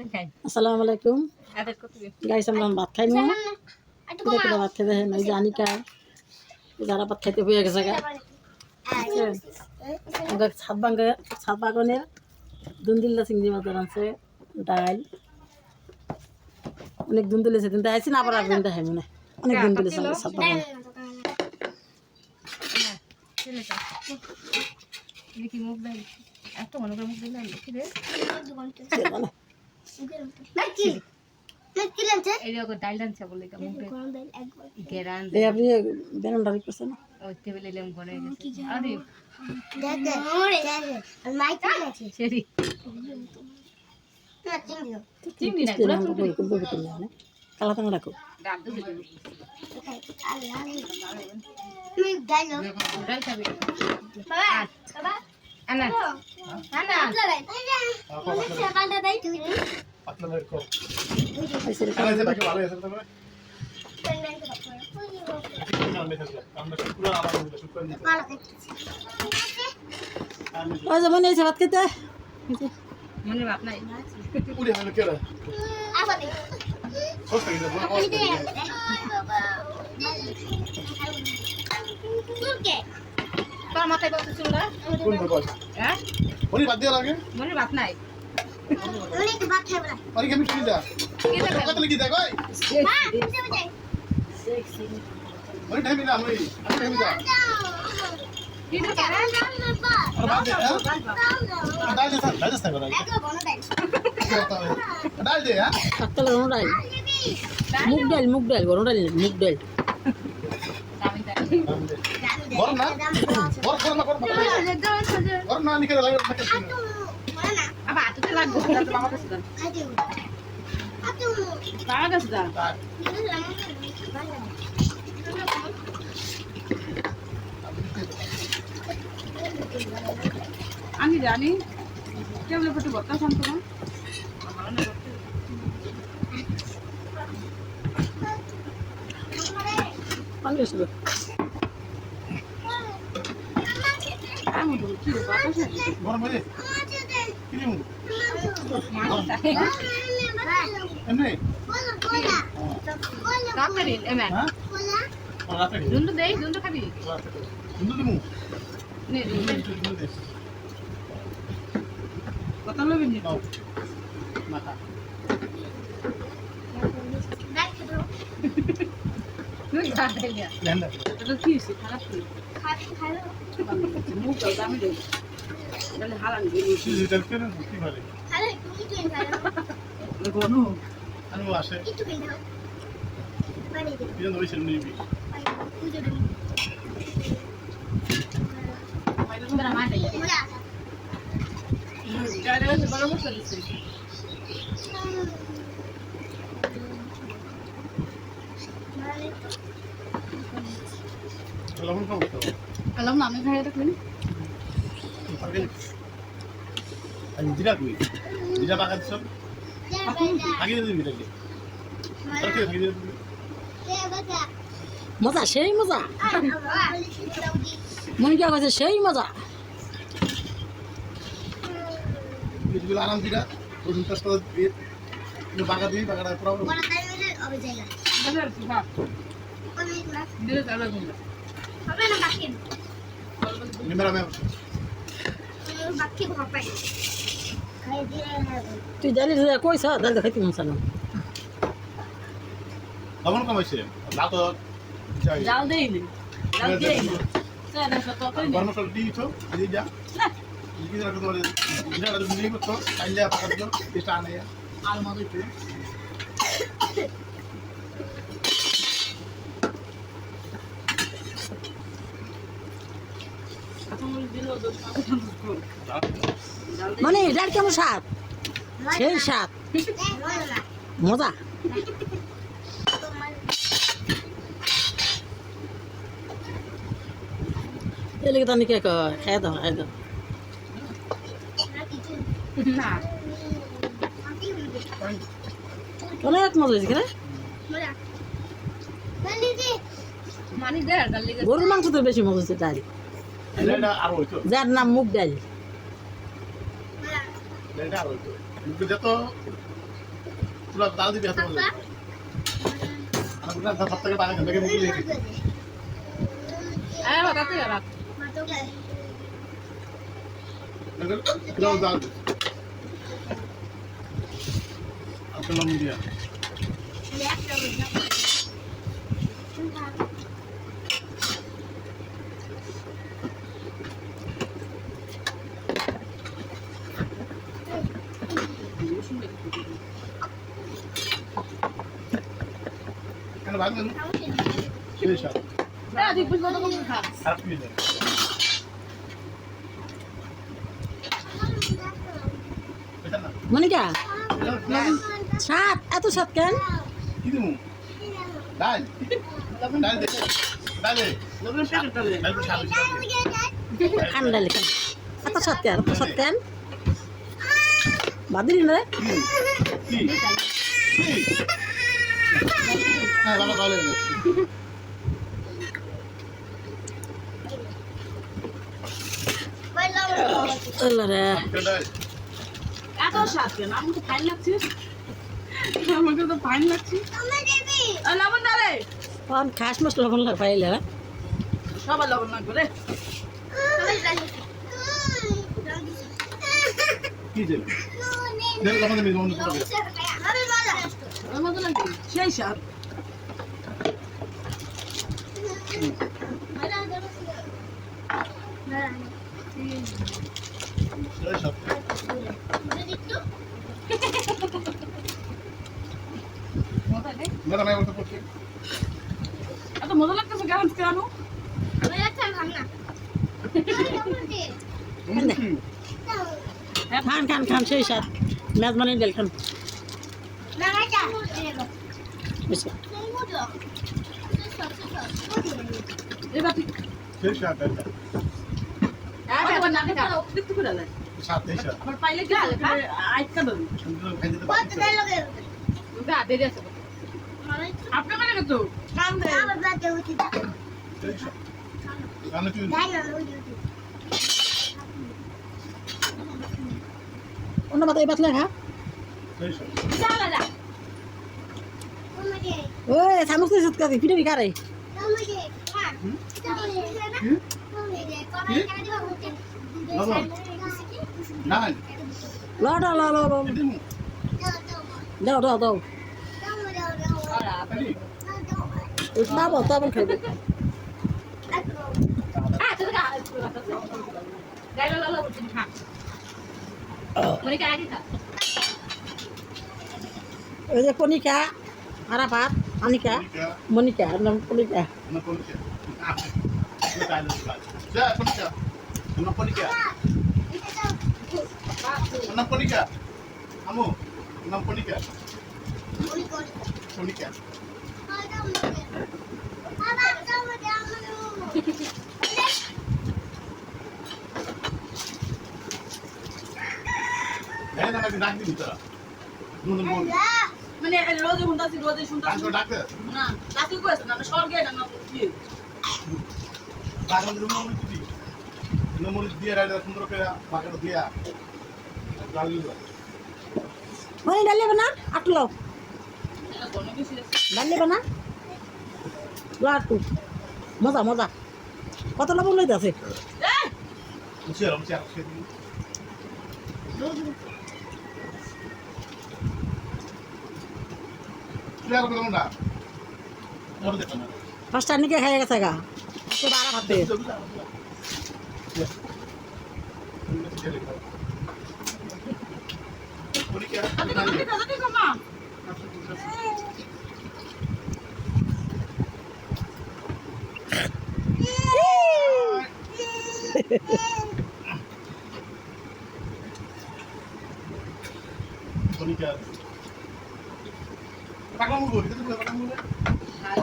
আসসালামু আলাইকুম গাইস, আমরা ভাত খাই না ভাত খেতে হয় না জানি কার যারা ভাত খাইতে হয়ে গেছে ছাদ বাগানের দুন্দিল্লা চিংড়ি মাছ আছে, ডাল অনেক দুন্দিল আছে, দিন আইসি না আবার একদিন দেখাই মনে অনেক দুন্দিল আছে ছাদ বাগানে। কালা টাঙা রাখো যেমন এই ভাত খেতে মনে ভাত নাই তোর মাথায় কত চুলটা মনে ভাত দিয়ে লাগে মনে ভাত নাই মনে তো ভাত খাবে না আরে কেমন শুনি দা কত লাগি দা কই হ্যাঁ বুঝে বুঝে মনে টাইম না আমি টাইম দা কি তো করে ডাল দে ডাল দে হ্যাঁ কাটতে লাগো ডাল মুগ ডাল গরম ডাল মুগ ডাল গরম না গরম না নিকে লাগে আবা আতুতে লাগবো বাবা কাছে দাও বাবা কাছে দাও আমি জানি কেবল ফটো বর্তা শান্ত না পানি আসবে আমি বলি কি বাতাস আছে গরম হয়ে কি নিমু এমনি কাকরি এমন হ্যাঁ কাকরি দুন্ডু দেই দুন্ডু খাবি দুন্ডু দিমু নে দুন্ডু দে কত লবি নি দাও মাথা দেখ তো তুই খা দেয়া লেন্ডা তো কি হইছে খারাপ কি খালো মুখ দাও দামি দে তাহলে হালান দিই সিজটা কেন কি ভালো আরে তুমি কি খালো গনো আনো আসে একটু বেল দাও পানি দে ইজন হইছে নিবি তুই যদি মেরা মা দেয়া গাড়ি আছে বড় মশলা দিছি লবণ খাবো তো লবণ না আমি খাই রাখবেন আর জিরা কই জিরা বাগা দিছ আগে দিবি নাকি ওকে আগে দিবি মজা সেই মজা মন কি আছে সেই মজা বিলকুল আরাম দিরা ওজন তো সব দিয়ে বাগা দিবি বাগাটা প্রবলেম বড় তাই হইলে হবে জায়গা বাজার বাপ অনেক না দিলে তাহলে গুলো হবে না বাকি নিমেরা মে বাকি ভাপাই খাই দিয়ে তুই জানি যে কইছ দাল খাইতে মন সানো লবণ কম হইছে লাল তো জাল দেইনি জাল দেইনি সেটা তো কই গরম মশলা দিছো এই যা না কি রাখো তোমার জিরা আর মিলি করতে কাইলা পাকা দিও এটা আনে আল মাদুই তো মানে এটার কেমন স্বাদ সেই স্বাদ মজা এলাকা তো নাকি খাই দাও অনেক মজা হয়েছে কিনা গরুর মাংস তো বেশি মজা হচ্ছে ডাল যার নাম মুগ ডাল তুলা দাও দিবি হাতে বলে আমরা ভাত থেকে বাগা থেকে মুখে লিখে আয় বাতাতে গেল দাও দাও আসসালাম দিয়া কেন ভাগলেন সেই সাথে হ্যাঁ ঠিক বুঝবো তো কোন খা খারাপ কি যায় এটা না মনিকা সাত এত সাত কেন কি দিমু ডাল ডাল দে ডাল দে লবণ প্যাকেট ডালে ডাল তো শাল ঠান্ডা লেখা এত সাত কেন এত সাত কেন বাদিলি না রে কি হ্যাঁ বাবা ভালো হলো আল্লাহ রে ডাল এত স্বাদ কেন আমি তো ফাইন লাগছে আমাকে তো ফাইন লাগছে লবণ ডালে কোন খাস মাছ লবণ লাগ পাইলে রে সবার লবণ লাগবে রে কি যে দেখ আমাদের মিল বন্ধ করে ওর মতো লাগবে সেই স্বাদ এই সব না না বলতে পড়ছে এত মজা লাগতেছে কেন কেন খান খান খান সেই সাত ম্যাচ মানে ডেল খান বুঝছো এবার ঠিক সেই সাথে একবার নাকে দাও দেখতে করে লাগে সাথে সাথে আবার পাইলে কি হবে আইকা দেবো সুন্দর খাই দিতে পারছে গা দে দে আপনি মানে কত কাম দে সেই সাথে গানে তুই অন্য বাতাই বাতলে হ্যাঁ সেই সাথে চালা যা ওই সামুস নিয়ে সুতকা দি পিটে বিকারে না ল ল ল ল ল দিমু দাও দাও দাও খালি বাবা তখন খাইবে আচ্ছা গা গাইলো লালা উঠি খা মনে কে আগে খা ওই যে কনিকা আরাফাত আনিকা মনিকা আর নাম কনিকা না পড়ছে ডাল যা পড়ছে না পড়ছে না পড়ছে আমু না পড়ছে পড়ছে হ্যাঁ না ডাক দিবি তোরা নুন বল মানে রোজে শুনতাছি রোজে ডাক শুনতাছি ডাক না লাকি কইছ না স্বর্গে না না কি বাগান রুম মনে দিবি নমুল দিয়ে রাইডা সুন্দর করে বাগান দিয়া ডাল দিব মনি ডালে বানা আটলো এটা কোন কিছু ডালে বানা লাটু মজা মজা কত লবণ লইতে আছে এই মুছিয়া মুছিয়া খেদি ক্লিয়ার করে না ওর দেখো না পাঁচটা নিকে খাই গেছে গা তো বারা ভাতে তাতে কমা পাকলাম বলবো, এটা তো পাকলাম বলবো। আই